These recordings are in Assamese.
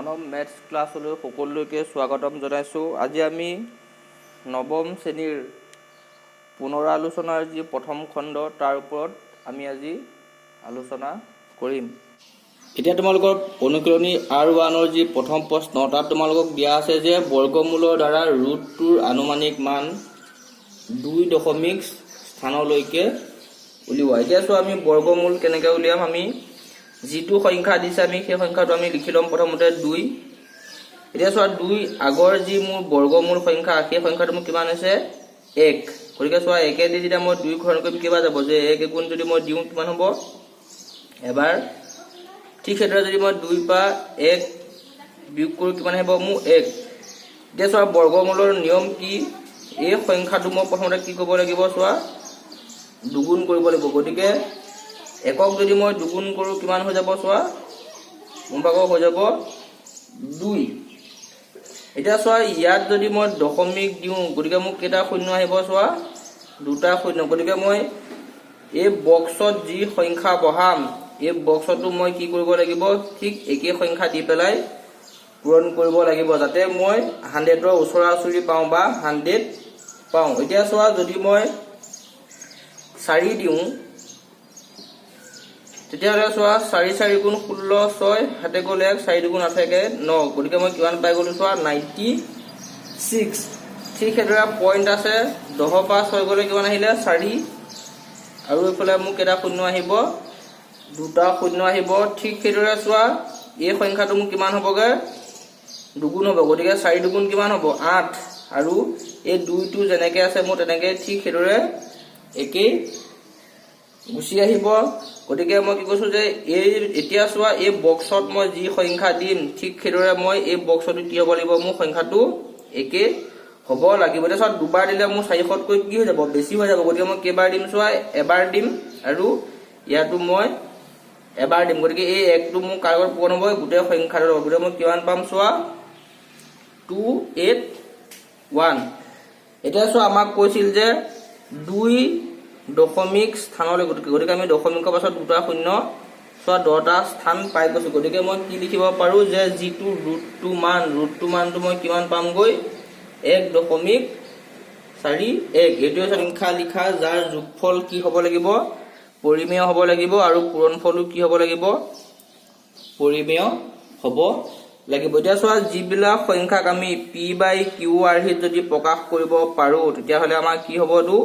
মানৱ মেথছ ক্লাছলৈ সকলোকে স্বাগতম জনাইছোঁ। আজি আমি নৱম শ্ৰেণীৰ পুনৰালোচনাৰ যি প্ৰথম খণ্ড তাৰ ওপৰত আমি আজি আলোচনা কৰিম। এতিয়া তোমালোকৰ অনুশীলনী R1ৰ যি প্ৰথম প্ৰশ্ন তাত তোমালোকক দিয়া আছে যে বৰ্গমূলৰ দ্বাৰা ৰুটটোৰ আনুমানিক মান 2 স্থানলৈকে উলিওৱা। এতিয়া চোৱা আমি বৰ্গমূল কেনেকৈ উলিয়াম। আমি যিটো সংখ্যা দিছে আমি সেই সংখ্যাটো আমি লিখি ল'ম প্ৰথমতে 2। এতিয়া চোৱা 2 আগৰ যি মোৰ বৰ্গমূল সংখ্যা সেই সংখ্যাটো মোৰ কিমান হৈছে 1। গতিকে চোৱা 1 দি যেতিয়া মই 2 ঘন কৰিম কিবা যাব যে 1 গুণ যদি মই দিওঁ কিমান হ'ব এবাৰ। ঠিক সেইদৰে যদি মই 2 পৰা 1 বিয়োগ কৰোঁ কিমান হ'ব মোৰ 1। এতিয়া চোৱা বৰ্গমূলৰ নিয়ম কি, এই সংখ্যাটো মই প্ৰথমতে কি কৰিব লাগিব চোৱা দুগুণ কৰিব লাগিব। গতিকে 1ক যদি মই দুগুণ কৰোঁ কিমান হৈ যাব চোৱা মোৰ ভাগৰ হৈ যাব 2। এতিয়া চোৱা ইয়াত যদি মই দশমিক দিওঁ গতিকে মোক কেইটা শূন্য আহিব চোৱা 2টা শূন্য। গতিকে মই এই বক্সত যি সংখ্যা বহাম এই বক্সটো মই কি কৰিব লাগিব ঠিক একেই সংখ্যা দি পেলাই পূৰণ কৰিব লাগিব যাতে মই 100ৰ ওচৰা ওচৰি পাওঁ বা 100 পাওঁ। এতিয়া চোৱা যদি মই 4 দিওঁ তেতিয়াহ'লে চোৱা 4 4 গুণ 16 6 হাতে গ'লে 4 দুগুণ 8 থাকে 9। গতিকে মই কিমান পাই গ'লো চোৱা 96। ঠিক সেইদৰে পইণ্ট আছে 10 পৰা 6 গ'লে কিমান আহিলে 4 আৰু এইফালে মোক কেইটা শূন্য আহিব 2টা শূন্য আহিব। ঠিক সেইদৰে চোৱা এই সংখ্যাটো মোক কিমান হ'বগৈ দুগুণ হ'ব। গতিকে 4 দুগুণ কিমান হ'ব 8 আৰু এই 2টো যেনেকৈ আছে মোৰ তেনেকৈ ঠিক সেইদৰে একেই গুচি আহিব। গতিকে মই কি কৈছোঁ যে এই এতিয়া চোৱা এই বক্সত মই যি সংখ্যা দিম ঠিক সেইদৰে মই এই বক্সটো কি হ'ব লাগিব মোৰ সংখ্যাটো একেই হ'ব লাগিব। এতিয়া চোৱা দুবাৰ দিলে মোৰ 400তকৈ কি হৈ যাব বেছি হৈ যাব। গতিকে মই কেইবাৰ দিম চোৱা এবাৰ দিম আৰু ইয়াতো মই এবাৰ দিম। গতিকে এই 1টো মোৰ কাৰ লগত পূৰণ হ'ব গোটেই সংখ্যাটোৰ লগত। গতিকে মই কিমান পাম চোৱা 281। এতিয়া চোৱা আমাক কৈছিল যে 2 দশমিক স্থানলৈ গতিকে আমি দশমিকৰ পাছত 2টা শূন্য চোৱা 10টা স্থান পাই গৈছোঁ। গতিকে মই কি লিখিব পাৰোঁ যে যিটো ৰুটটো মানটো মই কিমান পামগৈ 1.41। এইটোৱে সংখ্যা লিখা যাৰ যোগফল কি হ'ব লাগিব পৰিমেয় হ'ব লাগিব আৰু পূৰণফলো কি হ'ব লাগিব পৰিমেয় হ'ব লাগিব। এতিয়া চোৱা যিবিলাক সংখ্যাক আমি p/q/r যদি প্ৰকাশ কৰিব পাৰোঁ তেতিয়াহ'লে আমাৰ কি হ'ব এইটো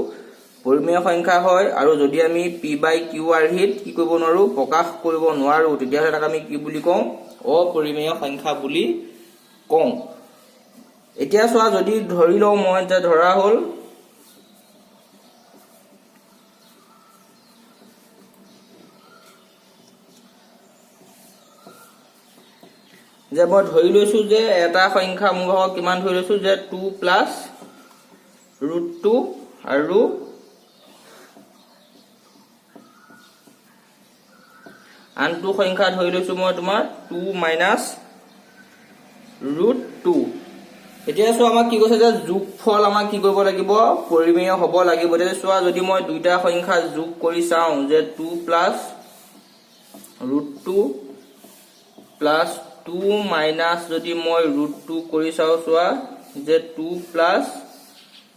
পৰিমেয় সংখ্যা হয়। আৰু যদি আমি p/q/r কি কৰিব নোৱাৰোঁ প্ৰকাশ কৰিব নোৱাৰোঁ তেতিয়াহ'লে তাক আমি কি বুলি কওঁ অপৰিমেয় সংখ্যা বুলি কওঁ। এতিয়া চোৱা যদি ধৰি লওঁ মই যে ধৰা হ'ল যে মই ধৰি লৈছোঁ যে এটা সংখ্যা মোৰ ভাগৰ কিমান ধৰি লৈছোঁ যে 2 + √2 আৰু আনটো সংখ্যা ধৰি লৈছোঁ মই তোমাৰ 2 - √2। এতিয়া চোৱা আমাক কি কৈছে যে যোগফল আমাক কি কৰিব লাগিব পৰিমেয় হ'ব লাগিব। এতিয়া চোৱা যদি মই দুইটা সংখ্যা যোগ কৰি চাওঁ যে 2 + √2 + 2 - যদি মই √2 কৰি চাওঁ চোৱা যে 2 +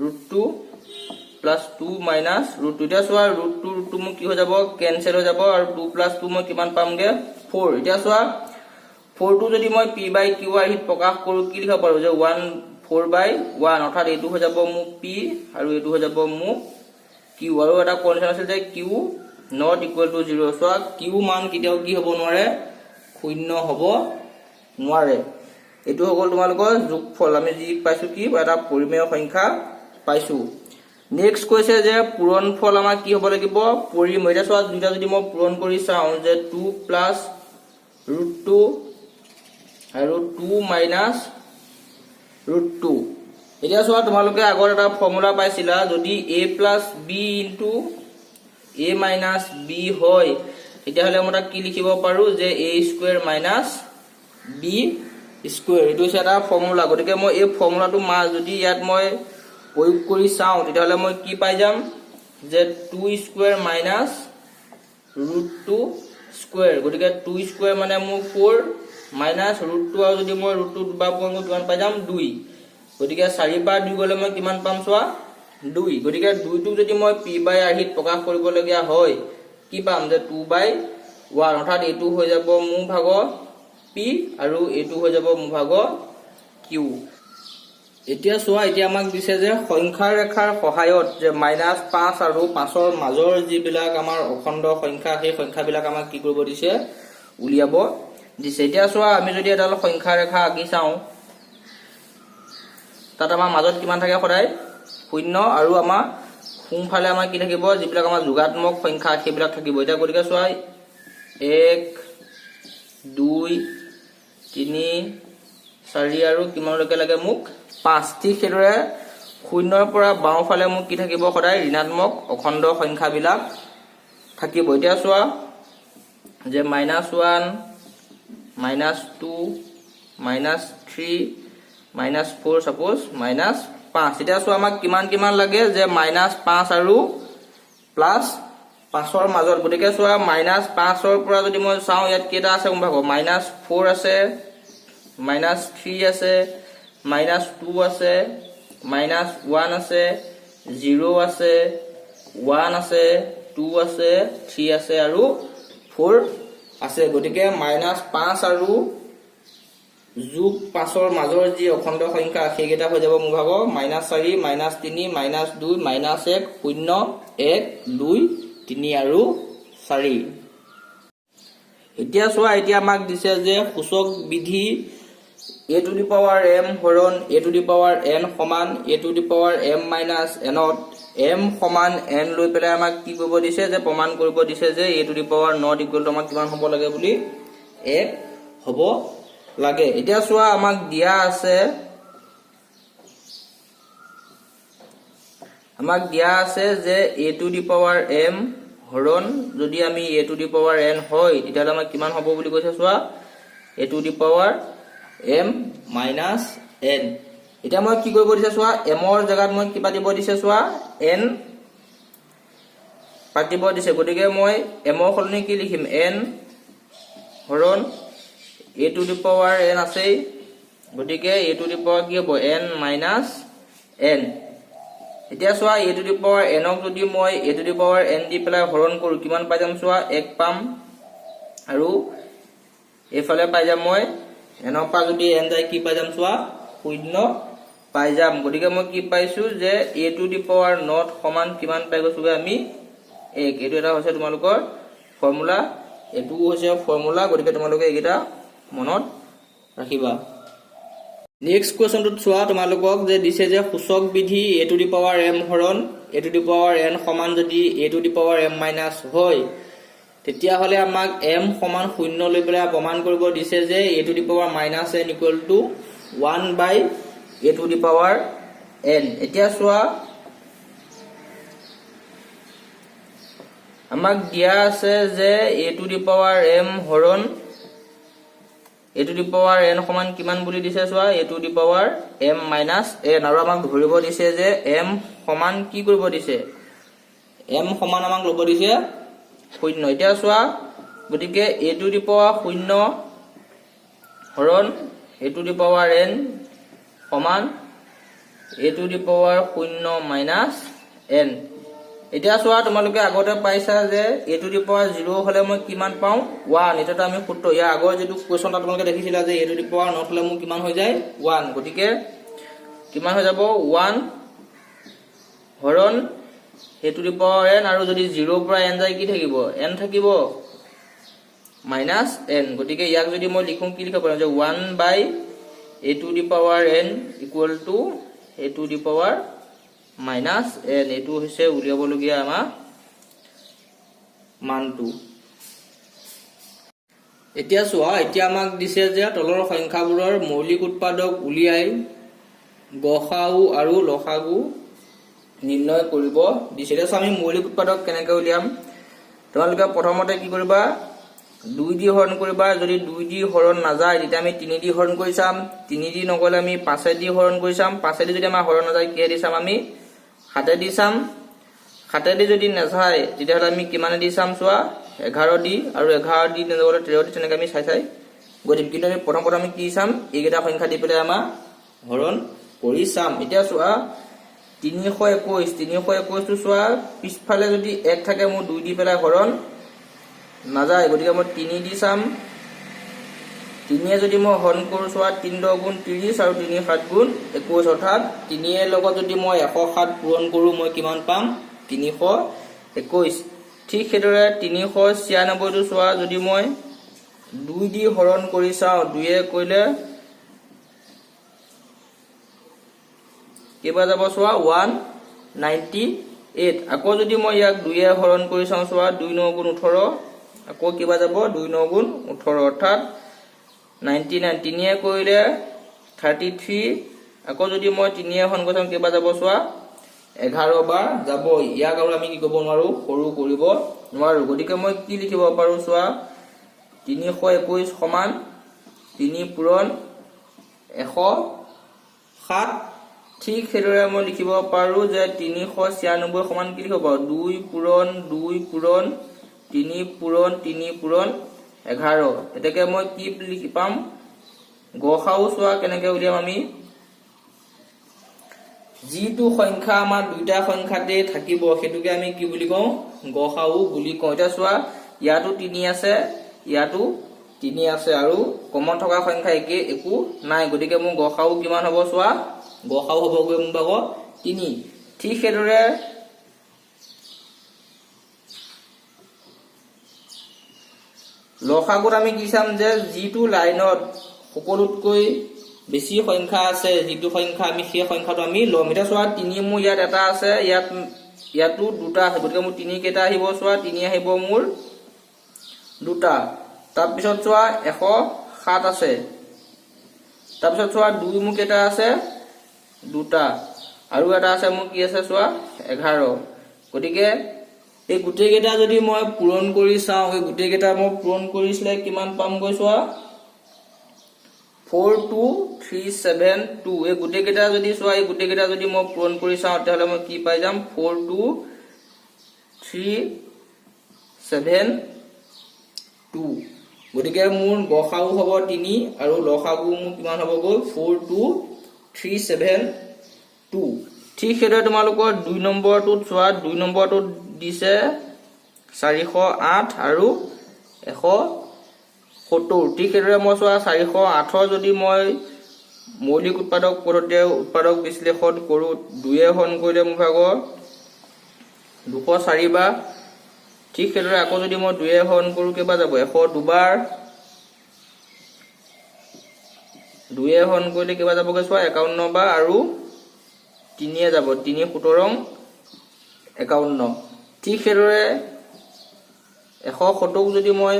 √2 + 2 - √2। এতিয়া চোৱা √2 মোৰ কি হৈ যাব কেনচেল হৈ যাব আৰু 2 + 2 মই কিমান পামগে 4। এতিয়া চোৱা 4টো যদি মই p/q/r প্ৰকাশ কৰোঁ কি লিখিব পাৰোঁ যে 4/1 অৰ্থাৎ এইটো হৈ যাব মোৰ p আৰু এইটো হৈ যাব মোৰ q। আৰু এটা কণ্ডিশ্যন আছিল যে q ≠ = 0। চোৱা q মান কেতিয়াও কি হ'ব নোৱাৰে শূন্য হ'ব নোৱাৰে। এইটো হৈ গ'ল তোমালোকৰ যোগফল। আমি যি পাইছোঁ কি এটা পৰিমেয় সংখ্যা পাইছোঁ। নেক্সট কৈছে যে পূৰণফল আমাৰ কি হ'ব লাগিব পৰিমেয়। এতিয়া চোৱা দুইটা যদি মই পূৰণ কৰি চাওঁ যে 2 + √2 আৰু 2 - √2। এতিয়া চোৱা তোমালোকে আগত এটা ফৰ্মুলা পাইছিলা যদি a + b * a - b হয় তেতিয়াহ'লে মই তাক কি লিখিব পাৰোঁ যে a² - b²। এইটো হৈছে এটা ফৰ্মুলা। গতিকে মই এই ফৰ্মুলাটো যদি ইয়াত মই প্ৰয়োগ কৰি চাওঁ তেতিয়াহ'লে মই কি পাই যাম যে 2² - √2²। গতিকে 2² মানে মোৰ 4 মাইনাছ ৰুটটো আৰু যদি মই ৰুটটো দুবাৰ পূৰণ কৰোঁ কিমান পাই যাম 2 গতিকে 4 পৰা 2 গ'লে মই কিমান পাম চোৱা 2 গতিকে 2টোক যদি মই p/r ত প্ৰকাশ কৰিবলগীয়া হয় কি পাম যে 2/1 অৰ্থাৎ এইটো হৈ যাব মোৰ ভাগৰ p আৰু এইটো হৈ যাব মোৰ ভাগৰ q এতিয়া চোৱা এতিয়া আমাক দিছে যে সংখ্যাৰ ৰেখাৰ সহায়ত যে -5 আৰু 5ৰ মাজৰ যিবিলাক আমাৰ অখণ্ড সংখ্যা সেই সংখ্যাবিলাক আমাক কি কৰিব দিছে উলিয়াব দিছে এতিয়া চোৱা আমি যদি এডাল সংখ্যা ৰেখা আঁকি চাওঁ তাত আমাৰ মাজত কিমান থাকে সদায় 0 আৰু আমাৰ সোঁফালে আমাৰ কি থাকিব যিবিলাক আমাৰ যোগাত্মক সংখ্যা সেইবিলাক থাকিব এতিয়া গতিকে চোৱা 1 2 3 4 আৰু কিমানলৈকে লাগে মোক 5 ঠিক সেইদৰে 0ৰ পৰা বাওঁফালে মোক কি থাকিব সদায় ঋণাত্মক অখণ্ড সংখ্যাবিলাক থাকিব এতিয়া চোৱা যে -1 -2 -3 -4 সাপোজ -5 এতিয়া চোৱা আমাক কিমান লাগে যে -5 আৰু +5ৰ মাজত গতিকে চোৱা -5ৰ পৰা যদি মই চাওঁ ইয়াত কেইটা আছে গম পাব -4 আছে -3 আছে -2 আছে -1 আছে 0 আছে 1 আছে 2 আছে 3 আছে আৰু 4 আছে গতিকে -5 আৰু যোগ 5ৰ মাজৰ যি অখণ্ড সংখ্যা সেইকেইটা হৈ যাব মোৰ ভাগৰ -4 -3 -2 -1 0 1 2 3 আৰু 4 এতিয়া চোৱা এতিয়া আমাক দিছে যে সূচক বিধি a⁴m হৰণ a⁴n সমান a⁴m - n ত m সমান n লৈ পেলাই আমাক কি কৰিব দিছে যে প্ৰমাণ কৰিব দিছে যে a⁴0 ইকুৱেল টু আমাক কিমান হ'ব লাগে বুলি 1 হ'ব লাগে এতিয়া চোৱা আমাক দিয়া আছে যে a⁴m হৰণ যদি আমি a⁴n হয় তেতিয়াহ'লে আমাক কিমান হ'ব বুলি কৈছে চোৱা a⁴m - n এতিয়া মই কি কৰিব দিছে চোৱা m ৰ জাগাত মই কি পাতিব দিছে চোৱা n পাতিব দিছে গতিকে মই m ৰ সলনি কি লিখিম n হৰণ a⁴n আছে গতিকে a⁴ কি হ'ব n - n এতিয়া চোৱা a⁴n ক যদি মই a⁴n দি পেলাই হৰণ কৰো কিমান পাই যাম চোৱা 1 পাম আৰু এইফালে পাই যাম মই n ৰ পৰা যদি n যায় কি পাই যাম চোৱা 0 পাই যাম গতিকে মই কি পাইছো যে a⁴0 সমান কিমান পাই গৈছোগে আমি 1 এইটো এটা হৈছে তোমালোকৰ ফৰ্মুলা এটো হৈছে ফৰ্মুলা গতিকে তোমালোকে এইকেইটা মনত ৰাখিবা নেক্সট কোৱেশ্চনটো চোৱা তোমালোকক যে দিছে যে সূচক বিধি a⁴m হৰণ a⁴n সমান যদি a⁴m - হয় তেতিয়া হলে আমাক m সমান 0 লৈ পেলাই প্ৰমাণ কৰিব দিছে যে a⁻n ইকুৱেল টু 1/a⁴n এতিয়া চোৱা আমাক দিয়া আছে যে a⁴m হৰণ a⁴n সমান কিমান বুলি দিছে চোৱা a⁴m - n আৰু আমাক ধৰিব দিছে যে m সমান কি কৰিব দিছে m সমান আমাক ল'ব দিছে 0 এতিয়া চোৱা গতিকে a⁴0 হৰণ a⁴n সমান a⁴0 - n এতিয়া চোৱা তোমালোকে আগতে পাইছা যে a⁴0 হলে মই কিমান পাও 1 এটাটো আমি সূত্ৰ ইয়াৰ আগৰ যেটো কোৱেশ্চনটা তোমালোকে দেখিছিলা যে a⁴0 হলে মোৰ কিমান হৈ যায় 1 গতিকে কিমান হৈ যাব 1 হৰণ a⁴n আৰু যদি 0 পৰা n যায় কি থাকিব n থাকিব -n গতিকে ইয়াক যদি মই লিখো কি লিখিব পাৰো যে 1/a⁴n equal to a⁴ n এইটো হৈছে উলিয়াব লগিয়া আমাৰ মানটো এতিয়া চোৱা এতিয়া আমাক দিছে যে তলৰ সংখ্যাবোৰৰ মৌলিক উৎপাদক উলিয়াই গসাউ আৰু লসাগু নিৰ্ণয় কৰিব দিছে এতিয়া আমি মৌলিক উৎপাদক কেনেকৈ উলিয়াম তোমালোকে প্ৰথমতে কি কৰিবা 2 দি হৰণ কৰিবা যদি 2 দি হৰণ নাযায় তেতিয়া আমি 3 দি হৰণ কৰি চাম 3 দি নগলে আমি 5 দি হৰণ কৰি চাম 5 দি যদি আমাৰ হৰণ নাযায় কি দি চাম আমি 7 দি চাম 7 দি যদি নাযায় তেতিয়াহ'লে আমি কিমান দি চাম চোৱা 11 দি আৰু 11 দি নগলে 13 দি তেনেকৈ আমি চাই গতিকে কিন্তু আমি প্ৰথম আমি কি চাম এইকেইটা সংখ্যা দি পেলাই আমাৰ হৰণ কৰি চাম এতিয়া চোৱা 321 টো চোৱা পিছফালে যদি 1 থাকে মই 2 দি পেলাই হৰণ নাযায় গতিকে মই 3 দি চাম 3 যদি মই হৰণ কৰো চোৱা 3 10 গুণ 30 আৰু 3 7 গুণ 21 অৰ্থাৎ 3 এৰ লগত যদি মই 107 পূৰণ কৰো মই কিমান পাম 321 ঠিক সেইদৰে 396 টো চোৱা যদি মই 2 দি হৰণ কৰি চাও 2 এ কইলে কেবা যাব চোৱা 198 আকৌ যদি মই ইয়াক 2 এ হৰণ কৰি চাও চোৱা 2 9 গুণ 18 আকৌ কেবা যাব 2 9 গুণ 18 অৰ্থাৎ 99 3 এ কইলে 33 আকৌ যদি মই 3 এ হৰণ কৰি চাও কেবা যাব চোৱা 11 বাৰ যাব ইয়াক আৰু আমি কি কৰিব নোৱাৰো সৰু কৰিব নোৱাৰো গতিকে মই কি লিখিব পাৰো চোৱা 321 সমান 3 পূৰণ 107 ঠিক সেইদৰে মই লিখিব পাৰো যে 396 সমান কি লিখিব পাৰো 2 পূৰণ 2 পূৰণ 3 পূৰণ 3 পূৰণ 11 এতেকে মই কি লিখি পাম গসাউ চোৱা কেনেকে উলিয়াম আমি যিটো সংখ্যা আমাৰ দুইটা সংখ্যাতে থাকিব সেতুকে আমি কি বুলি কওঁ গসাউ বুলি কওঁ এটা চোৱা ইয়াতো 3 আছে ইয়াতো 3 আছে আৰু কমন থকা সংখ্যা একে একো নাই গতিকে মোৰ গসাউ কিমান হ'ব চোৱা গসাউ হ'বগৈ মোৰ ভাগ 3 ঠিক সেইদৰে লসাগুত আমি কি চাম যে যিটো লাইনত সকলোতকৈ বেছি সংখ্যা আছে যিটো সংখ্যা আমি সেই সংখ্যাটো আমি লম এটা চোৱা 3 মোৰ ইয়াত এটা আছে ইয়াতো দুটা আছে গতিকে মোৰ 3 কেটা আহিব চোৱা 3 আহিব মোৰ দুটা তাৰ পিছত চোৱা 107 আছে তাৰ পিছত চোৱা 2 মোৰ কেটা আছে দুটা আৰু এটা আছে মোৰ কি আছে চোৱা 11 গতিকে এই গুটে কেটা যদি মই পূৰণ কৰি চাও এই গুটে কেটা মই পূৰণ কৰিছিলে কিমান পাম গৈ চোৱা 42372 এই গুটে কেটা যদি চোৱা এই গুটে কেটা যদি মই পূৰণ কৰি চাও তেহলে মই কি পাই যাম 42372 গতিকে মোৰ গসাউ হ'ব 3 আৰু লসাগু মোৰ কিমান হ'ব গৈ 42372 ঠিক সেইদৰে তোমালোকৰ 2 নম্বৰটোত চোৱা 2 নম্বৰটোত দিছে 408 আৰু 170 ঠিক সেইদৰে মই চোৱা 408 যদি মই মৌলিক উৎপাদক পদ্ধতিৰে উৎপাদক বিশ্লেষণ কৰো 2 এ হৰণ কৰিলে মোৰ ভাগ 204 বা ঠিক সেইদৰে আকৌ যদি মই 2 এ হৰণ কৰো কেবা যাব 102 বাৰ 2 এ হৰণ কৰিলে কেবা যাবগে চোৱা 51 বাৰ আৰু 3 এ যাব 3 17 51 ঠিক সেইদৰে 170 যদি মই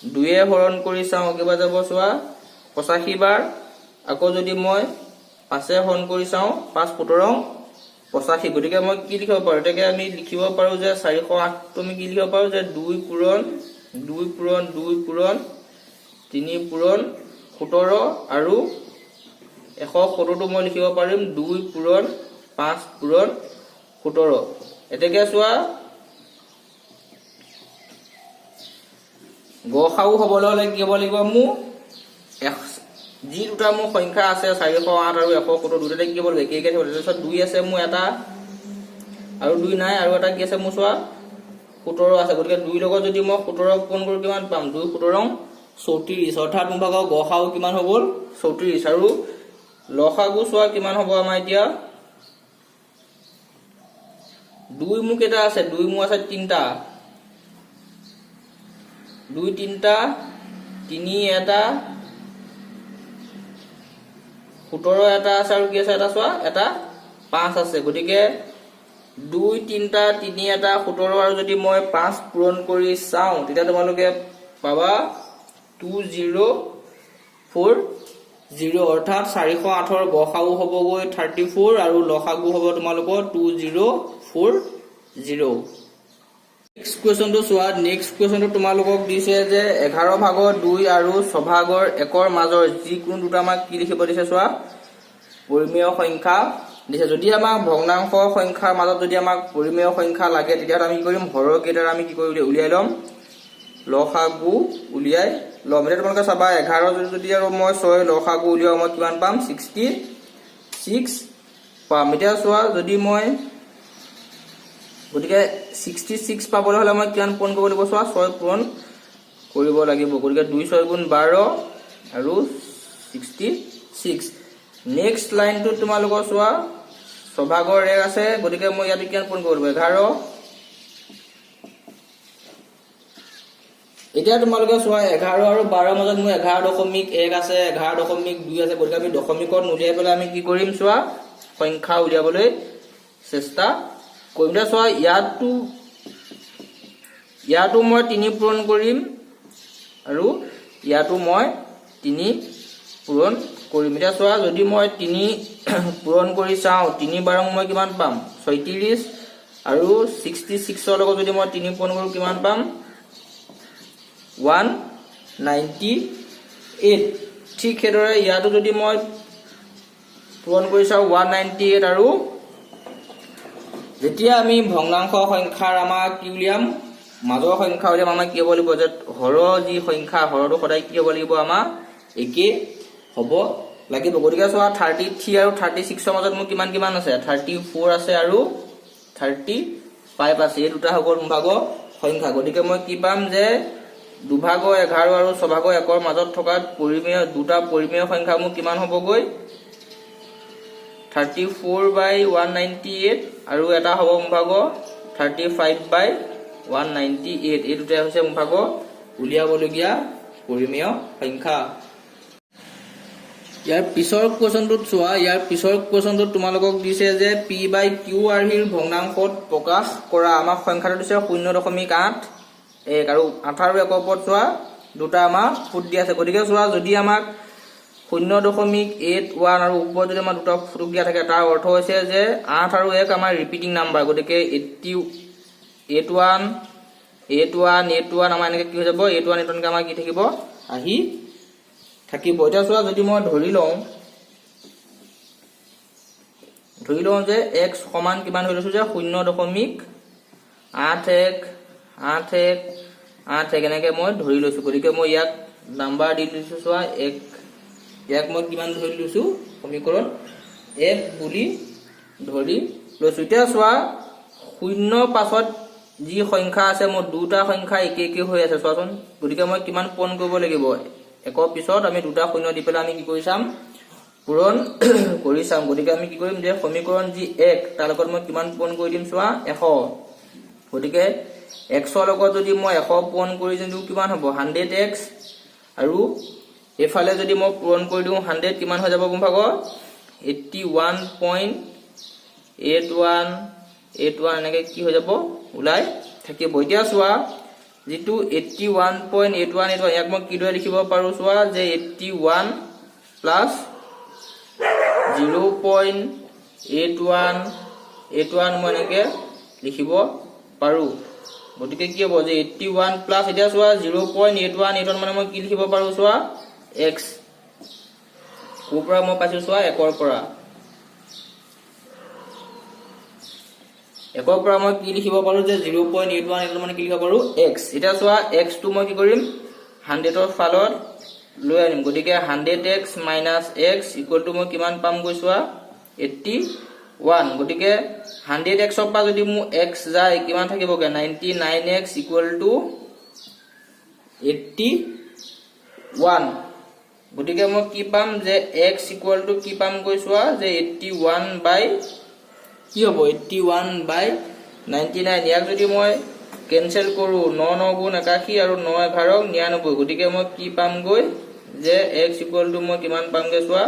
2 এ হৰণ কৰি চাও কেবা যাব চোৱা 85 বাৰ আকৌ যদি মই 5 এ হৰণ কৰি চাও 5 17 85 গতিকে মই কি লিখিব পাৰো এটাকে আমি লিখিব পাৰো যে 408 তুমি কি লিখিব পাৰো যে 2 পূৰণ 2 পূৰণ 2 পূৰণ 3 পূৰণ 17 আৰু 170 টো মই লিখিব পাৰিম 2 পূৰণ 5 পূৰণ 17 এটাকে চোৱা গসাউ হবলৈ হলে কি হ'ব লাগিব মু যি দুটা মোৰ সংখ্যা আছে 408 আৰু 170 দুটাতে কি হ'ব একে একে হ'ব তাৰপিছত 2 আছে মোৰ এটা আৰু 2 নাই আৰু এটা কি আছে মোৰ চোৱা 17 আছে গতিকে 2 লগত যদি মই 17 পূৰণ কৰো কিমান পাম 2 17 34 অৰ্থাৎ মোৰ ভাগৰ গসাউ কিমান হ'ব 34 আৰু লসাগু চোৱা কিমান হ'ব আমাৰ এতিয়া 2 মোৰ কেটা আছে 2 মোৰ আছে 3টা 2 3টা 3 এটা 17 এটা আছে আৰু কি আছে এটা চোৱা এটা 5 আছে গতিকে 2 3টা 3 এটা 17 আৰু যদি মই 5 পূৰণ কৰি চাও তেতিয়া তোমালোকে পাবা 2040 অৰ্থাৎ 408 ৰ গসাউ হ'বগৈ 34 আৰু লসাগু হ'ব তোমালোকৰ 2040 নেক্সট কোৱেশ্চনটো চোৱা নেক্সট কোৱেশ্চনটো তোমালোকক দিছে যে 11 ভাগৰ 2 আৰু 6 ভাগৰ 1 ৰ মাজৰ যিকোনো দুটা আমাক কি লিখিব দিছে চোৱা পৰিমেয় সংখ্যা দিছে যদি আমাক ভগ্নাংশ সংখ্যাৰ মাজত যদি আমাক পৰিমেয় সংখ্যা লাগে তেতিয়া আমি কি কৰিম হৰৰ কেইটাৰ আমি কি কৰি উলিয়াই লম লসাগু উলিয়াই ল'ম। এতিয়া তোমালোকে চাবা 11 যদি আৰু মই 6 লসাগু উলিয়াও মই কিমান পাম 66 পাম। এতিয়া চোৱা যদি মই গতিকে 66 পাবলৈ হলে মই কিমান পূৰণ কৰিব লাগিব চোৱা 6 পূৰণ কৰিব লাগিব। গতিকে 2 6 গুণ 12 আৰু 66। নেক্সট লাইনটো তোমালোকৰ চোৱা ছভাগৰ 1 আছে। গতিকে মই ইয়াত কিমান পূৰণ কৰিব লাগিব 11। এতিয়া তোমালোকে চোৱা 11 আৰু 12 মাজত মোৰ 11.1 আছে 11.2 আছে। গতিকে আমি দশমিকত উলিয়াই পেলাই আমি কি কৰিম চোৱা সংখ্যা উলিয়াবলৈ চেষ্টা কৰিম। এতিয়া চোৱা ইয়াতো মই 3 পূৰণ কৰিম আৰু ইয়াতো মই 3 পূৰণ কৰিম। এতিয়া চোৱা যদি মই 3 পূৰণ কৰি চাওঁ 3 বাৰং মই কিমান পাম 36 আৰু 66ৰ লগত যদি মই 3 পূৰণ কৰো কিমান পাম 198। ঠিক সেইদৰে ইয়াতো যদি মই পূৰণ কৰি চাওঁ 198 আৰু যেতিয়া আমি ভগ্নাংশ সংখ্যাৰ আমাক কি উলিয়াম মাজৰ সংখ্যা উলিয়াম আমাক কি হ'ব লাগিব যে হৰৰ যি সংখ্যা হৰটো সদায় কি হ'ব লাগিব আমাৰ একে হ'ব লাগিব। গতিকে চোৱা 33 আৰু 36ৰ মাজত মোৰ কিমান আছে 34 আছে আৰু 35 আছে। এই দুটা হ'ব মোৰ ভাগৰ সংখ্যা। গতিকে মই কি পাম যে দুভাগৰ 11 আৰু ছভাগৰ 1ৰ মাজত থকা দুটা পৰিমেয় সংখ্যা মোৰ কিমান হ'বগৈ 34/198 আৰু এটা হ'ব মোৰ ভাগৰ 35/198। এই দুটাই হৈছে মোৰ ভাগৰ উলিয়াবলগীয়া পৰিমেয় সংখ্যা। ইয়াৰ পিছৰ কুৱেশ্যনটোত চোৱা ইয়াৰ পিছৰ কুৱেশ্যনটোত তোমালোকক দিছে যে p/q আৰ্হিৰ ভগ্নাংশত প্ৰকাশ কৰা আমাক সংখ্যাটো দিছে 0.81 আৰু 8 আৰু 1ৰ ওপৰত চোৱা দুটা আমাক ফুট দিয়া আছে। গতিকে চোৱা যদি আমাক 0.81 আৰু ওপৰত যদি আমাৰ দুটা ফুট দিয়া থাকে তাৰ অৰ্থ হৈছে যে 8 আৰু 1 আমাৰ ৰিপিটিং নাম্বাৰ। গতিকে 81 আমাৰ এনেকৈ কি হৈ যাব 81 এনেকৈ আমাৰ কি থাকিব আহি থাকিব। এতিয়া চোৱা যদি মই ধৰি লওঁ যে x সমান কিমান হৈ লৈছো যে 0.81 এনেকৈ মই ধৰি লৈছো। গতিকে মই ইয়াক নাম্বাৰ দি দিছো চোৱা ইয়াক মই কিমান ধৰি লৈছো সমীকৰণ 1 বুলি ধৰি লৈছো। এতিয়া চোৱা 0 পাছত যি সংখ্যা আছে মোৰ দুটা সংখ্যা একে হৈ আছে চোৱাচোন। গতিকে মই কিমান পূৰণ কৰিব লাগিব 1ৰ পিছত আমি দুটা 0 দি পেলাই আমি কি কৰি চাম পূৰণ কৰি চাম। গতিকে আমি কি কৰিম যে সমীকৰণ যি 1 তাৰ লগত মই কিমান পূৰণ কৰি দিম চোৱা 100। গতিকে xৰ লগত যদি মই 100 পূৰণ কৰি দিওঁ কিমান হ'ব 100x আৰু এফালে যদি মই পূৰণ কৰি দিওঁ 100 কিমান হৈ যাব মোৰ ভাগৰ 81.81 এনেকৈ কি হৈ যাব ওলাই থাকিব। এতিয়া চোৱা যিটো 81.81 ইয়াক মই কিদৰে লিখিব পাৰো চোৱা যে 81 প্লাছ 0.81 মই এনেকৈ লিখিব পাৰো। গতিকে কি হ'ব যে 81 প্লাছ এতিয়া চোৱা 0.81 মানে মই কি লিখিব পাৰো চোৱা x ক'ৰ পৰা মই পাইছো চোৱা 1ৰ পৰা মই কি লিখিব পাৰো যে 0.81 মানে কি লিখিব পাৰো x। এতিয়া চোৱা x টো মই কি কৰিম 100ৰ ফালত লৈ আনিম। গতিকে 100x - x ইকুৱেল টু মই কিমান পাম গৈ চোৱা 81। গতিকে 100x ৰ পৰা যদি মোৰ x যায় কিমান থাকিবগে 99x ইকুৱেল টু 81। গতিকে মই কি পাম যে x ইকুৱেল টু কি পাম গৈ চোৱা যে 81 বাই কি হ'ব 81/99। ইয়াক যদি মই কেনসেল কৰো 9 9 গুণ 81 আৰু 9 11 99। গতিকে মই কি পামগৈ যে x ইকুৱেল টু মই কিমান পামগে চোৱা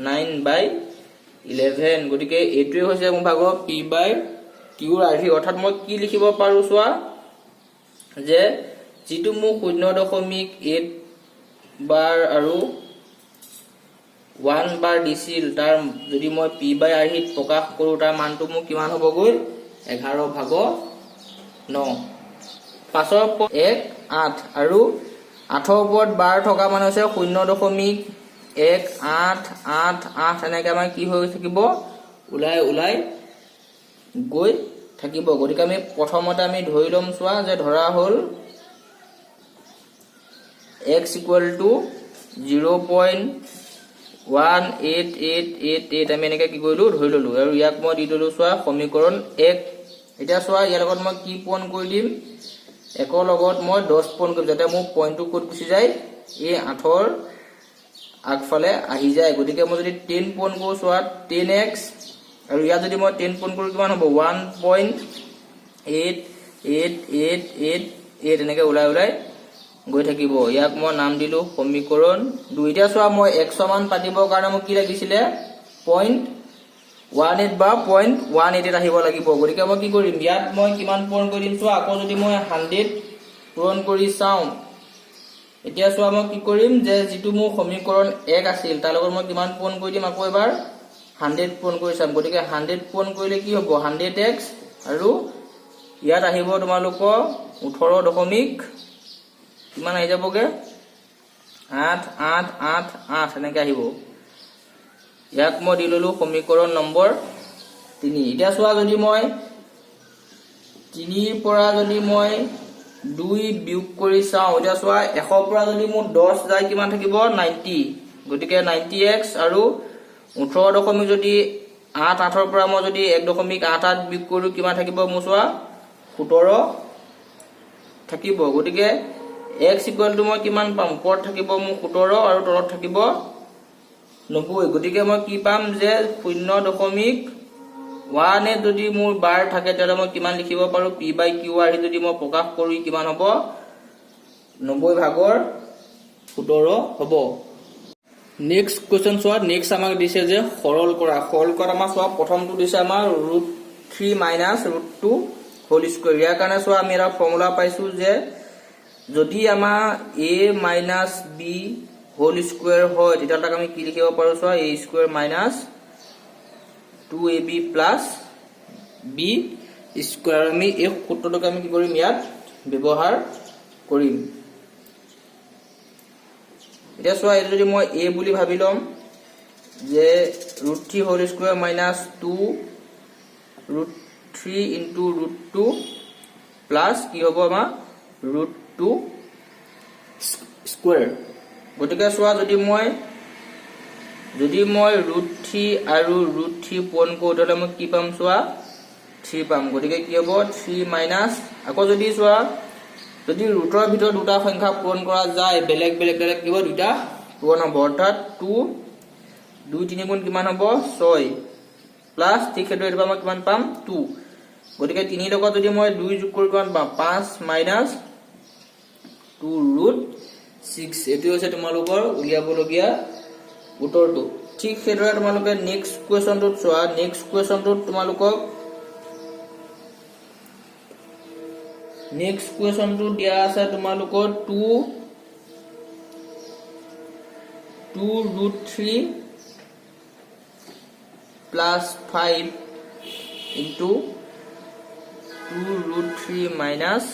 9/11। গতিকে এইটোৱে হৈছে মোৰ ভাগৰ p/q আৰ্হি। অৰ্থাৎ মই কি লিখিব পাৰো চোৱা যে যিটো মোক 0.8 বাৰ আৰু 1 বাৰ দিছিল তাৰ যদি মই p/আৰ্হিত প্ৰকাশ কৰো তাৰ মানটো মোক কিমান হ'বগৈ 11/9। 5ৰ ওপৰত 1 8 আৰু 8ৰ ওপৰত বাৰ থকা মানে হৈছে 0.188 এনেকৈ আমাৰ কি হৈ থাকিব ওলাই গৈ থাকিব। গতিকে আমি প্ৰথমতে আমি ধৰি ল'ম চোৱা যে ধৰা হ'ল x equal to 0.18888 আমি এনেকৈ কি কৰিলোঁ ধৰি ল'লোঁ আৰু ইয়াক মই দি ল'লোঁ চোৱা সমীকৰণ 1 এতিয়া চোৱা ইয়াৰ লগত মই কি পূৰণ কৰি দিম 1 ৰ লগত মই 10 পূৰণ কৰিম যাতে মোৰ পইণ্টটো ক'ত গুচি যায় এই 8ৰ আগফালে আহি যায় গতিকে মই যদি 10 পূৰণ কৰোঁ চোৱা 10x আৰু ইয়াত যদি মই 10 পূৰণ কৰোঁ কিমান হ'ব 1.8888 এনেকৈ ওলাই গৈ থাকিব ইয়াক মই নাম দিলোঁ সমীকৰণ 2 এতিয়া চোৱা মই x মান পাতিবৰ কাৰণে মোক কি লাগিছিলে 0.18 বা 0.188 আহিব লাগিব গতিকে মই কি কৰিম ইয়াত মই কিমান পূৰণ কৰি দিম চোৱা আকৌ যদি মই 100 পূৰণ কৰি চাওঁ এতিয়া চোৱা মই কি কৰিম যে যিটো মোৰ সমীকৰণ 1 আছিল তাৰ লগত মই কিমান পূৰণ কৰি দিম আকৌ এবাৰ 100 পূৰণ কৰি চাম গতিকে 100 পূৰণ কৰিলে কি হ'ব 100x আৰু ইয়াত আহিব তোমালোকৰ 18 কিমান আহি যাবগে 8888 এনেকৈ আহিব ইয়াক মই দি ল'লোঁ সমীকৰণ নম্বৰ 3 এতিয়া চোৱা যদি মই 3 ৰ পৰা যদি মই 2 বিয়োগ কৰি চাওঁ এতিয়া চোৱা 100 ৰ পৰা যদি মোৰ 10 যায় কিমান থাকিব 90 গতিকে 90x আৰু 18 যদি 8 ৰ পৰা মই যদি 1.88 বিয়োগ কৰোঁ কিমান থাকিব মোৰ চোৱা 17 থাকিব গতিকে x ইকুৱেল টু মই কিমান পাম ওপৰত থাকিব মোৰ 17 আৰু তলত থাকিব 90 গতিকে মই কি পাম যে 0.1 যদি মোৰ বাৰ থাকে তেতিয়াহ'লে মই কিমান লিখিব পাৰোঁ p/q আহি যদি মই প্ৰকাশ কৰোঁ কিমান হ'ব 90 ভাগৰ 17 হ'ব নেক্সট কোৱেশ্চন চোৱা নেক্সট আমাক দিছে যে সৰল কৰা আমাৰ চোৱা প্ৰথমটো দিছে আমাৰ √3 - √2 হোল স্কয়াৰ ইয়াৰ কাৰণে চোৱা আমি এটা ফৰ্মুলা পাইছো যে যদি আমাৰ a - b হোল স্কয়াৰ হয় তেতিয়া তাক আমি কি লিখিব পাৰো চোৱা a² - 2ab + b স্কয়াৰ আমি এই সূত্ৰটোক আমি কি কৰিম ইয়াত ব্যৱহাৰ কৰিম এতিয়া চোৱা এই যদি মই a বুলি ভাবি লম যে √3 হোল স্কয়াৰ - 2 √3 * √2 প্লাস কি হ'ব আমাৰ √2 স্কয়াৰ গতিকে চোৱা যদি মই √3 আৰু √3 পূৰণ কৰোঁ তেতিয়াহ'লে মই কি পাম চোৱা 3 পাম গতিকে কি হ'ব 3 মাইনাস আকৌ যদি চোৱা যদি ৰুটৰ ভিতৰত দুটা সংখ্যা পূৰণ কৰা যায় বেলেগ কি হ'ব দুটা পূৰণ হ'ব অৰ্থাৎ 2 3 গুণ কিমান হ'ব 6 প্লাস ঠিক সেইটো এবাৰ মই কিমান পাম 2 গতিকে 3 লগত যদি মই 2 যোগ কৰি কিমান পাম 5 মাইনাস 2√6 এটো হৈছে তোমালোকৰ উলিয়াবলগীয়া উত্তৰটো ঠিক সেইদৰে তোমালোকে নেক্সট কোৱেশ্চনটোত চোৱা নেক্সট কোৱেশ্চনটোত তোমালোকক নেক্সট কোৱেশ্চনটো দিয়া আছে তোমালোকৰ 2√3 plus 5 into 2√3 minus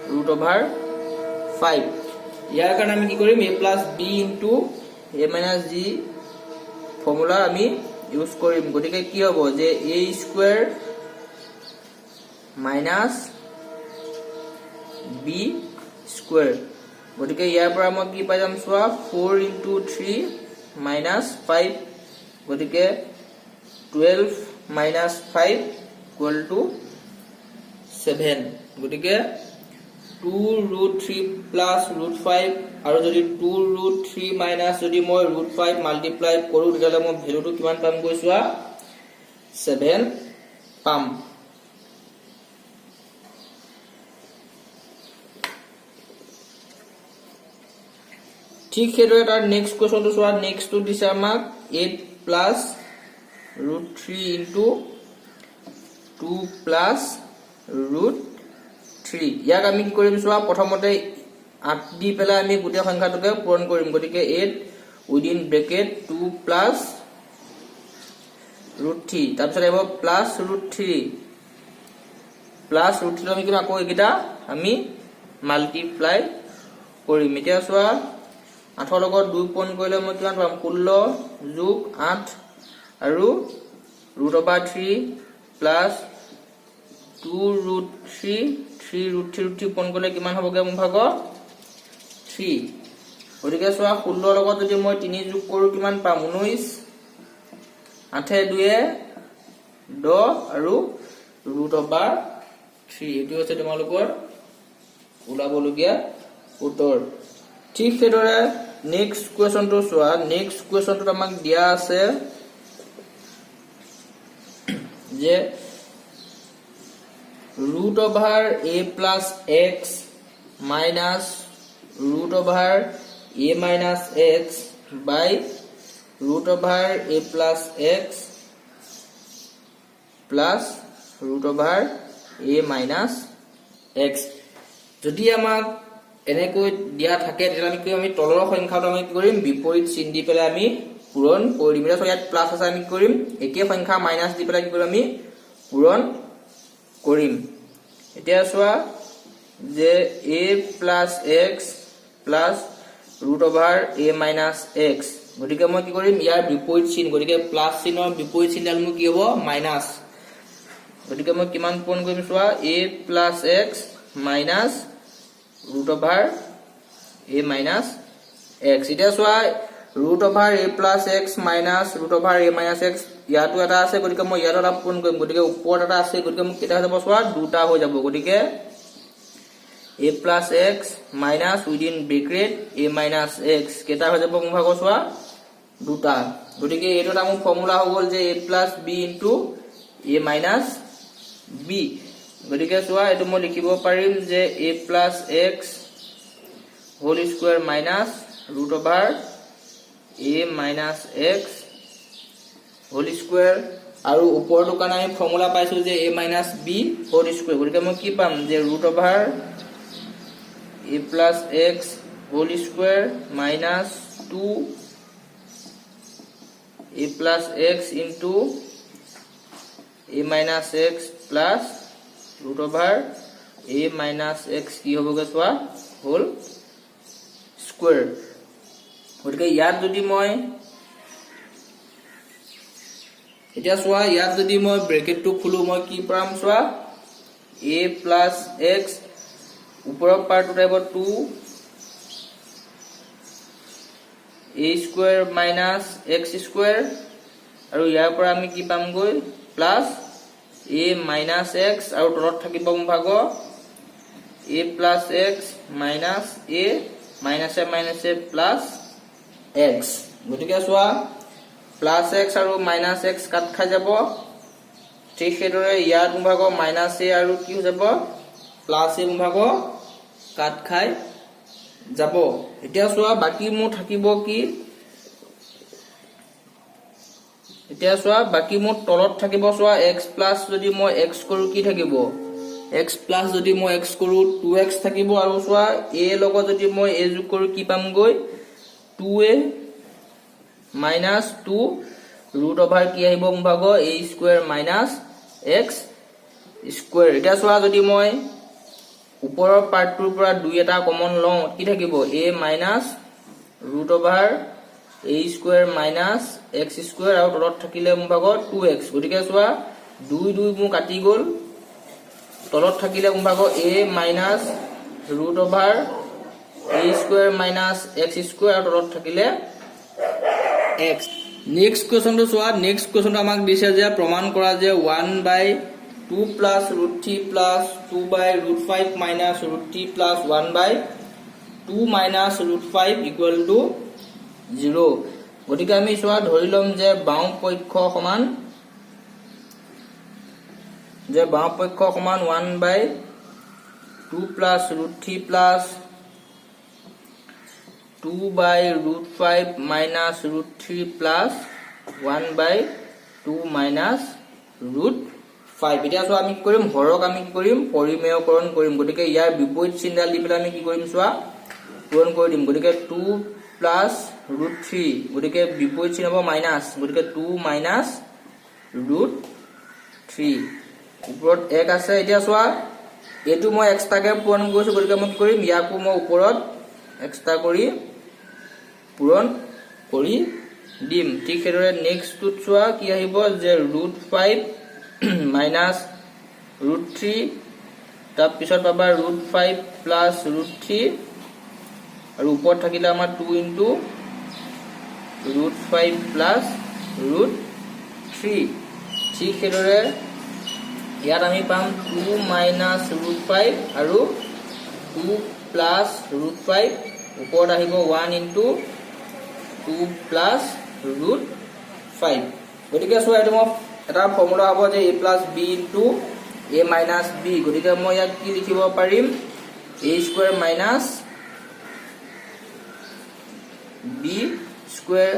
√5 ইয়াৰ কাৰণে আমি কি কৰিম a plus b into a minus g formula আমি ইউজ কৰিম গতিকে কি হ'ব যে a square minus b square গতিকে ইয়াৰ পৰা মই কি পাই যাম চোৱা 4 into 3 minus 5 গতিকে 12 minus 5 equal to 7 গতিকে 2√3 plus √5 আৰু যদি 2√3 minus যদি মই √5 মাল্টিপ্লাই কৰোঁ তেতিয়াহ'লে মই ভ্যালুটো কিমান পাম গৈছোৱা 7 পাম ঠিক সেইদৰে তাৰ নেক্সট কোৱেশ্চনটো চোৱা নেক্সটটো দিছে আমাক 8 plus √3 into 2 plus √3 ইয়াক আমি কি কৰিম চোৱা প্ৰথমতে 8 দি পেলাই আমি গোটেই সংখ্যাটোকে পূৰণ কৰিম গতিকে 8 উইদিন ব্ৰেকেট 2 plus √3 তাৰ পিছত আহিব plus √3 আমি কি আকৌ এইকেইটা আমি মাল্টিপ্লাই কৰিম এতিয়া চোৱা 8 লগত 2 পূৰণ কৰিলে মই কিমান পাম 16 যোগ 8 আৰু √3 plus 2√3 3 √3 পূৰণ কৰিলে কিমান হ'বগে মোৰ ভাগৰ 3 গতিকে চোৱা 16 লগত যদি মই 3 যোগ কৰো কিমান পাম 19 8 2 10 আৰু √3 এটো হৈছে তোমালোকৰ ওলাবলগীয়া উত্তৰ ঠিক সেইদৰে নেক্সট কোৱেশ্চনটো চোৱা নেক্সট কোৱেশ্চনটো আমাক দিয়া আছে যে √a plus x minus √a minus x by √a plus x plus √a minus x যদি আমাক এনেকৈ দিয়া থাকে তেতিয়া আমি তলৰ সংখ্যাটো আমি কি কৰিম বিপৰীত চিন দি পেলাই আমি পূৰণ কৰিম এটা ইয়াত প্লাস আছে আমি কৰিম একে সংখ্যা মাইনাস দি পেলাই কি কৰিম আমি পূৰণ কৰিম এতিয়া চোৱা যে a plus x plus √a minus x গতিকে মই কি কৰিম ইয়াৰ বিপৰীত চিন গতিকে প্লাস চিনৰ বিপৰীত চিন ডাল কি হ'ব মাইনাস গতিকে মই কিমান পূৰণ কৰিম চোৱা a plus x minus √a minus x এতিয়া চোৱা √a plus x minus √a minus x ইয়াতো এটা আছে গতিকে মই ইয়াত এটা পূৰণ কৰিম গতিকে ওপৰত এটা আছে গতিকে মোক কেটা যাব চোৱা দুটা হৈ যাব গতিকে a plus x minus within bracket a minus x কেটা হৈ যাব মোৰ ভাগ চোৱা দুটা গতিকে এটোটা মোৰ ফৰ্মুলা হৈ গল যে a plus b into a minus b গতিকে চোৱা এটো মই লিখিব পাৰিম যে a plus x whole square minus √a minus x whole square আৰু ওপৰটো কাৰণে আমি ফৰ্মুলা পাইছো যে a minus b whole square গতিকে মই কি পাম যে √a plus x whole square minus 2 a plus x into a minus x plus √a minus x কি হ'বগে চোৱা whole square গতিকে ইয়াত যদি মই এতিয়া চোৱা ইয়াত যদি মই ব্ৰেকেটটো খুলো মই কি পাম চোৱা a plus x ওপৰৰ পাৰ্টটো আহিব 2 a square minus x square আৰু ইয়াৰ পৰা আমি কি পাম গৈ প্লাস a minus x আৰু তলত থাকিব মোৰ ভাগ a plus x minus a minus a plus x গতিকে চোৱা প্লাস x আৰু মাইনাস x কাট খাই যাব ঠিক সেইদৰে ইয়াত মোৰ ভাগ মাইনাস a আৰু কি হৈ যাব প্লাস a মোৰ ভাগ কাট খাই যাব এতিয়া চোৱা বাকি মোৰ থাকিব কি এতিয়া চোৱা বাকি মোৰ তলত থাকিব চোৱা x প্লাস যদি মই x কৰো কি থাকিব x প্লাস যদি মই x কৰো 2x থাকিব আৰু চোৱা a লগত যদি মই a যোগ কৰো কি পাম গৈ 2a minus 2 √over কি আহিব মোৰ ভাগ a square minus x square এটা চোৱা যদি মই ওপৰৰ পাৰ্টটোৰ পৰা 2 এটা কমন লওঁ কি থাকিব a minus √over a square minus x square আৰু তলত থাকিলে মোৰ ভাগ 2x গতিকে চোৱা 2 2 মু কাটি গল তলত থাকিলে মোৰ ভাগ a minus √over a square minus x square আৰু তলত থাকিলে x নেক্সট কোৱেশ্চনটো চোৱা নেক্সট কোৱেশ্চনটো আমাক দিছে যে প্ৰমাণ কৰা যে 1/2 plus √3 plus 2/5 minus √3 plus 1/2 minus √5 equal to 0 গতিকে আমি চোৱা ধৰি লম যে বাও পক্ষ সমান 1/2 plus √3 plus 2/5 minus √3 plus 1/2 minus √5 এতিয়া চোৱা আমি কি কৰিম হৰক আমি কি কৰিম পৰিমেয়কৰণ কৰিম গতিকে ইয়াৰ বিপৰীত চিহ্নডাল দি পেলাই আমি কি কৰিম চোৱা পূৰণ কৰি দিম গতিকে 2 plus √3 গতিকে বিপৰীত চিহ্ন হ'ব মাইনাস গতিকে 2 minus √3 ওপৰত 1 আছে এতিয়া চোৱা এটো মই এক্সট্ৰাকে পূৰণ কৰিছো গতিকে মই কি কৰিম ইয়াকো মই ওপৰত এক্সট্ৰা কৰি পূৰণ কৰি দিম ঠিক সেইদৰে নেক্সট টুত চোৱা কি আহিব যে √5 minus √3 তাৰ পিছত পাবা √5 plus √3 আৰু ওপৰত থাকিলে আমাৰ 2 * √5 প্লাছ √3 ঠিক সেইদৰে ইয়াত আমি পাম 2 মাইনাছ √5 আৰু 2 প্লাছ √5 ওপৰত আহিব 1 * 2 প্লাছ √5 গতিকে চোৱা এইটো মই এটা ফৰ্মুলা হ'ব যে a plus b into a minus b গতিকে মই ইয়াক কি লিখিব পাৰিম a square minus b square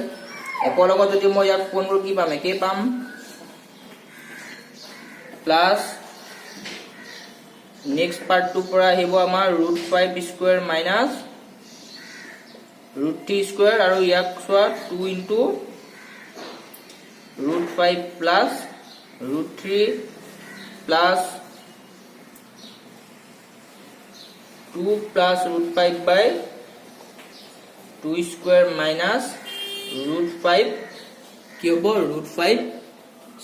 একৰ লগত যদি মই ইয়াক পূৰণ কৰো কি পাম একে পাম প্লাছ নেক্সট পাৰ্টটো পৰা আহিব আমাৰ √5 স্কয়াৰ মাইনাছ √3 স্কয়াৰ আৰু ইয়াক চোৱা 2 * √5 প্লাছ √3 প্লাছ 2 প্লাছ √5 বাই 2 স্কয়াৰ মাইনাছ √5 কি হ'ব √5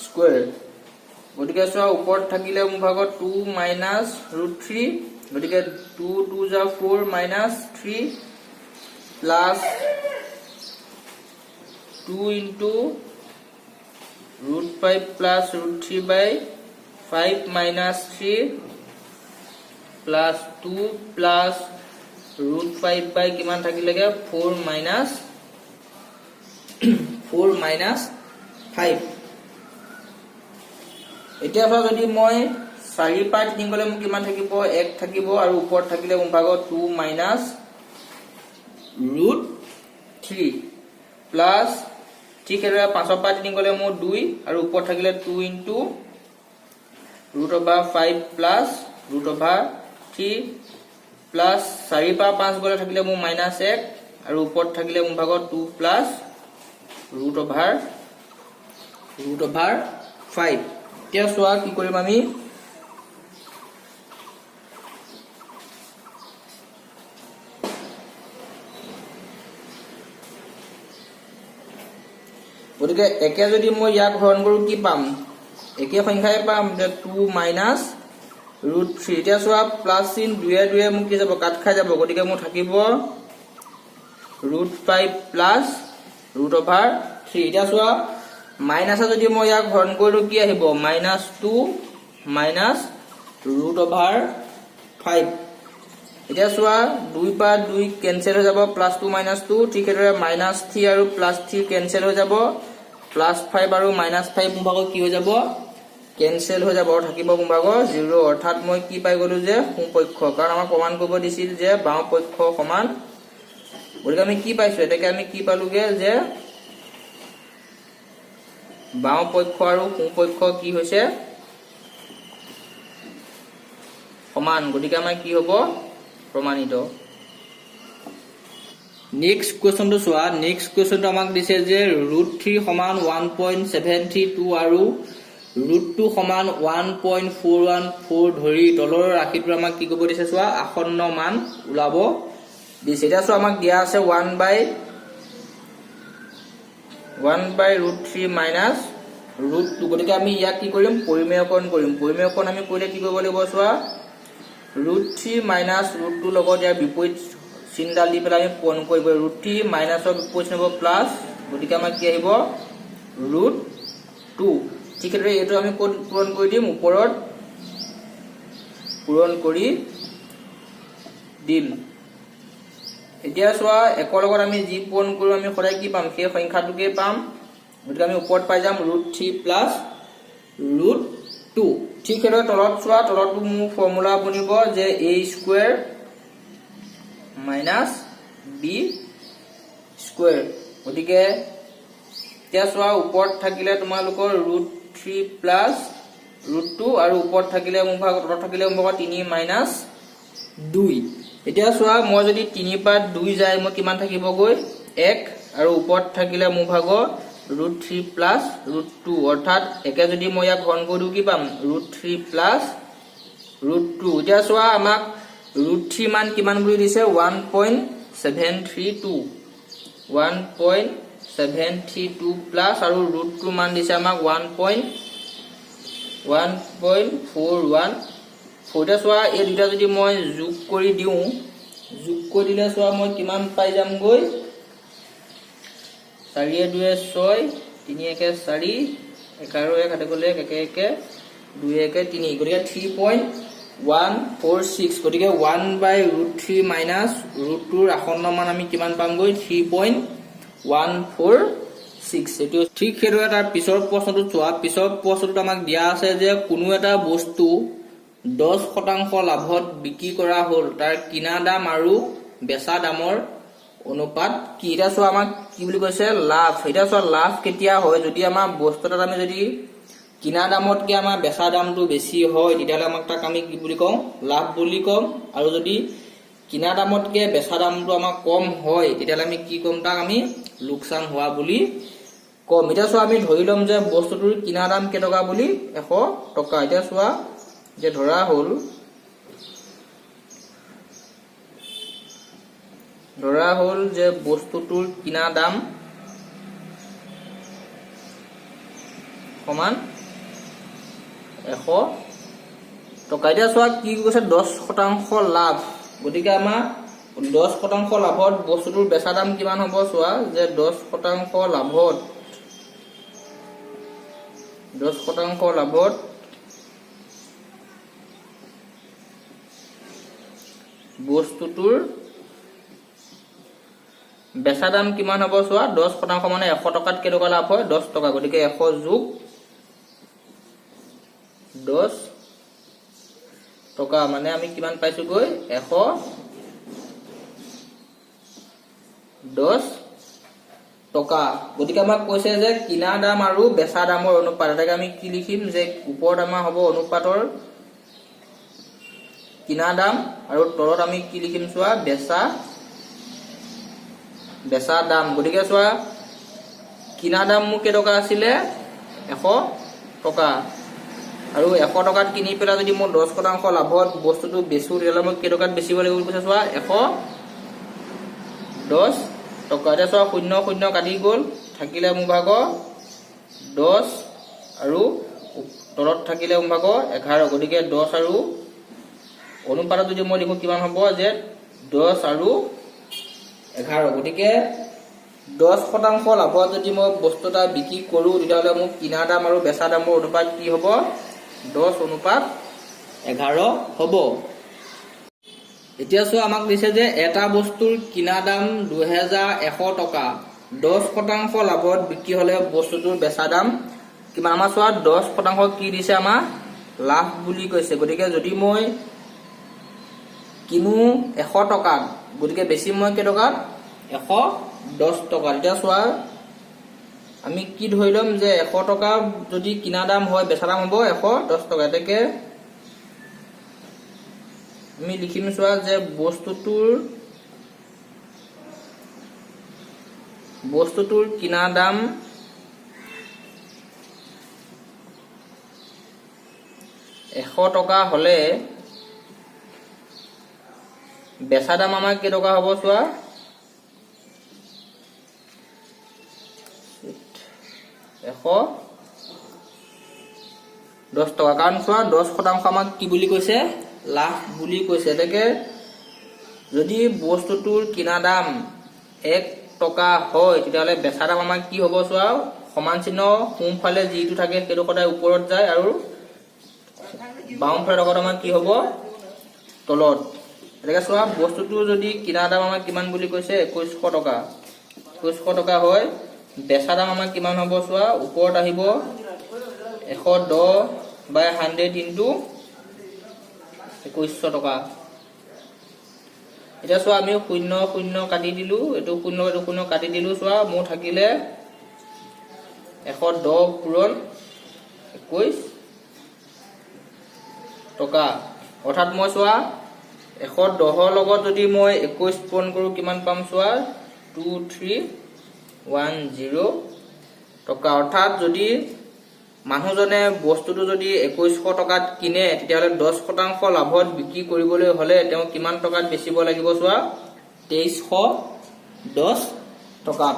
স্কয়াৰ গতিকে চোৱা ওপৰত থাকিলে মোৰ ভাগত 2 মাইনাছ √3 গতিকে 2 2 * 4 মাইনাছ 3 প্লাছ 2 * √5 প্লাছ √3 বাই 5 মাইনাছ 3 প্লাছ 2 প্লাছ √5 বাই কিমান থাকিলেগে 4 মাইনাছ 5 এতিয়া যদি মই 4 পাই 3 গলে মোক কিমান থাকিব 1 থাকিব আৰু ওপৰত থাকিলে মোৰ ভাগত 2 মাইনাছ √3 প্লাছ ঠিক আছে 5 পাই 3 গলে মোৰ 2 আৰু ওপৰত থাকিলে 2 * √5 প্লাছ √3 প্লাছ 4 পা 5 গলে থাকিলে মোৰ মাইনাছ 1 আৰু ওপৰত থাকিলে মোৰ ভাগত 2 প্লাছ √5 এতিয়া চোৱা কি কৰিম আমি গতিকে একে যদি মই ইয়াক হৰণ কৰো কি পাম একে সংখ্যাই পাম যে 2 মাইনাছ √3 এতিয়া চোৱা প্লাছ চিন 2 এ 2 এ মোক কি যাব কাট খাই যাব গতিকে মোৰ থাকিব √5 প্লাছ √3 এতিয়া চোৱা মাইনাছ যদি মই ইয়াক হৰণ কৰো কি আহিব -2 মাইনাছ √5 এতিয়া চোৱা 2 পা 2 কেনসেল হৈ যাব +2 -2 ঠিক এদৰে -3 আৰু +3 কেনসেল হৈ যাব +5 আৰু -5 মোৰ ভাগত কি হৈ যাব কেনসেল হৈ যাব আৰু থাকিব মোৰ ভাগত 0 অৰ্থাৎ মই কি পাই গলো যে সোঁপক্ষ কাৰণ আমাক প্ৰমাণ কৰিব দিছিল যে বাওঁ পক্ষ সমান গতিকে আমি কি পাইছো এটাকে আমি কি পালোগে যে বাওঁ পক্ষ আৰু সোঁপক্ষ কি হৈছে সমান গতিকে আমাৰ কি হ'ব প্ৰমাণিত নেক্সট কোৱেশ্চনটো চোৱা নেক্সট কোৱেশ্চনটো আমাক দিছে যে √3 সমান 1.732 আৰু √2 সমান 1.414 ধৰি তলৰ ৰাশিটো আমাক কি কৰিব দিছে চোৱা আসন্ন মান উলাব দিছে এটা চোৱা আমাক দিয়া আছে 1/√3 মাইনাছ √2 গতিকে আমি ইয়াক কি কৰিম পৰিমেয়কৰণ আমি কৰিলে কি কৰিব লাগিব চোৱা √3 মাইনাছ √2 লগত ইয়াৰ বিপৰীত চিহ্নডাল দি পেলাই আমি পূৰণ কৰিব √3 মাইনাছৰ বিপৰীত চিহ্ন হ'ব প্লাছ গতিকে আমাৰ কি আহিব √2 ঠিক আছে এইটো আমি পূৰণ কৰি দিম ওপৰত পূৰণ কৰি দিম এতিয়া চোৱা একৰ লগত আমি যি পূৰণ কৰো আমি সদায় কি পাম সেই সংখ্যাটোকে পাম গতিকে আমি ওপৰত পাই যাম √3 প্লাছ √2 ঠিক আছে তলত চোৱা তলতটো মোৰ ফৰ্মুলা বনিব যে a square minus b square গতিকে এতিয়া চোৱা ওপৰত থাকিলে তোমালোকৰ √3 প্লাছ √2 আৰু ওপৰত থাকিলে মোৰ ভাগত তলত থাকিলে মোৰ ভাগত 3 মাইনাছ 2 এতিয়া চোৱা মই যদি 3 পা 2 যায় মই কিমান থাকিব গৈ 1 আৰু ওপৰত থাকিলে মোৰ ভাগত √3 প্লাছ √2 অৰ্থাৎ একে যদি মই ইয়াক হৰণ কৰো কি পাম √3 প্লাছ √2 এতিয়া চোৱা আমাক √3 মান কিমান বুলি দিছে 1.732 প্লাছ আৰু √2 মান দিছে আমাক 1.414 এতিয়া চোৱা এই দুটা যদি মই যোগ কৰি দিওঁ যোগ কৰি দিলে চোৱা মই কিমান পাই যামগৈ 4 2 6 3 1 4 11 1 হাতে গ'লে 1 1 2 1 3 গতিকে 3.146 গতিকে 1/√3 মাইনাছ √2 ৰ আসন্ন মান আমি কিমান পামগৈ 3.146 এটো ঠিক হেতু এটা পিছৰ প্ৰশ্নটো চোৱা পিছৰ প্ৰশ্নটো আমাক দিয়া আছে যে কোনো এটা বস্তু 10% লাভত বিক্ৰী কৰা হ'ল তাৰ কিনা দাম আৰু বেচা দামৰ অনুপাত কি এটা চোৱা আমাক কি বুলি কৈছে লাভ এটা চোৱা লাভ কেতিয়া হয় যদি আমাৰ বস্তুটা আমি যদি কিনা দামতকে আমাৰ বেচা দামটো বেছি হয় তেতিয়ালে আমাক তাক আমি কি বুলি কওঁ লাভ বুলি কম আৰু যদি কিনা দামতকে বেচা দামটো আমাৰ কম হয় তেতিয়ালে আমি কি কম তাক আমি লোকসান হোৱা বুলি কম এটা চোৱা আমি ধৰি লম যে বস্তুটোৰ কিনা দাম কেই টকা বুলি 100 টকা এটা চোৱা যে ধৰা হল যে বস্তুটোৰ কিনা দাম সমান 100 টকা এটা চোৱা কি কৈছে 10% লাভ গতিকে আমাৰ 10% লাভত বস্তুটোৰ বেচা দাম কিমান হ'ব চোৱা যে 10% লাভত বস্তুটোৰ বেচা দাম কিমান হ'ব চোৱা 10% মানে 100 টকাত কেই টকা লাভ হয় 10 টকা গতিকে 100 যোগ 10 টকা মানে আমি কিমান পাইছো গৈ 110 টকা গতিকে আমাক কৈছে যে কিনা দাম আৰু বেচা দামৰ অনুপাত এটাকে আমি কি লিখিম যে ওপৰত আমাৰ হ'ব অনুপাতৰ কিনা দাম আৰু তলত আমি কি লিখিম চোৱা বেচা দাম গতিকে চোৱা কিনা দাম মোৰ কেই টকা আছিলে 100 টকা আৰু 100 টকাত কিনি পেলা যদি মই 10% লাভত বস্তুটো বেচো তেতিয়ালে মই কেই টকাত বেচিব লাগিব বুলি কৈছে চোৱা 110 টকা এটা চোৱা 0 0 কাটি গ'ল থাকিলে মোৰ ভাগ 10 আৰু তলত থাকিলে মোৰ ভাগ 11 গতিকে 10 আৰু অনুপাতত যদি মই লিখো কিমান হ'ব যে 10 আৰু 11 গতিকে 10% লাভত যদি মই বস্তুটা বিক্ৰী কৰো তেতিয়ালে মোৰ কিনা দাম আৰু বেচা দামৰ অনুপাত কি হ'ব 10:11 হ'ব এতিয়া চোৱা আমাক দিছে যে এটা বস্তুৰ কিনা দাম 2100 টকা 10% লাভত বিক্ৰী হলে বস্তুটোৰ বেচা দাম কিমান আমাৰ চোৱা 10% কি দিছে আমাৰ লাভ বুলি কৈছে গতিকে যদি মই কিনো 100 টকাত গতিকে বেছি মই কেই টকাত 110 টকা এতিয়া চোৱা আমি কি ধৰি লম যে 100 টকা যদি কিনা দাম হয় বেচা দাম হ'ব 110 টকা এটাকে আমি লিখিম চোৱা যে বস্তুটোৰ কিনা দাম 100 টকা হলে বেচা দাম আমাৰ কেই টকা হ'ব চোৱা 110 টকা কাৰণ চোৱা 10% আমাক কি বুলি কৈছে লাভ বুলি কৈছে এটাকে যদি বস্তুটোৰ কিনা দাম 1 টকা হয় তেতিয়ালে বেচা দাম আমাৰ কি হ'ব চোৱা সমান চিহ্ন সোঁফালে যিটো থাকে সেইটো সদায় ওপৰত যায় আৰু বাওঁফালে লগত আমাৰ কি হ'ব তলত এটাকে চোৱা বস্তুটো যদি কিনা দাম আমাৰ কিমান বুলি কৈছে 2100 টকা 2100 টকা হয় বেচা দাম আমাৰ কিমান হ'ব চোৱা ওপৰত আহিব 110/100 ইনটু 2100 টকা এটা চোৱা আমি 0 0 কাটি দিলো এটো 0 কাটি দিলো চোৱা মোৰ থাকিলে 110 পূৰণ 21 টকা অৰ্থাৎ মই চোৱা 110 লগত যদি মই 21 পূৰণ কৰো কিমান পাম চোৱা 2310 টকা অৰ্থাৎ যদি মানুহজনে বস্তুটো যদি 2100 টকাত কিনে তেতিয়াহলে 10% লাভত বিক্ৰী কৰিবলৈ হলে তেওঁ কিমান টকাত বেচিব লাগিব চোৱা 2310 টকা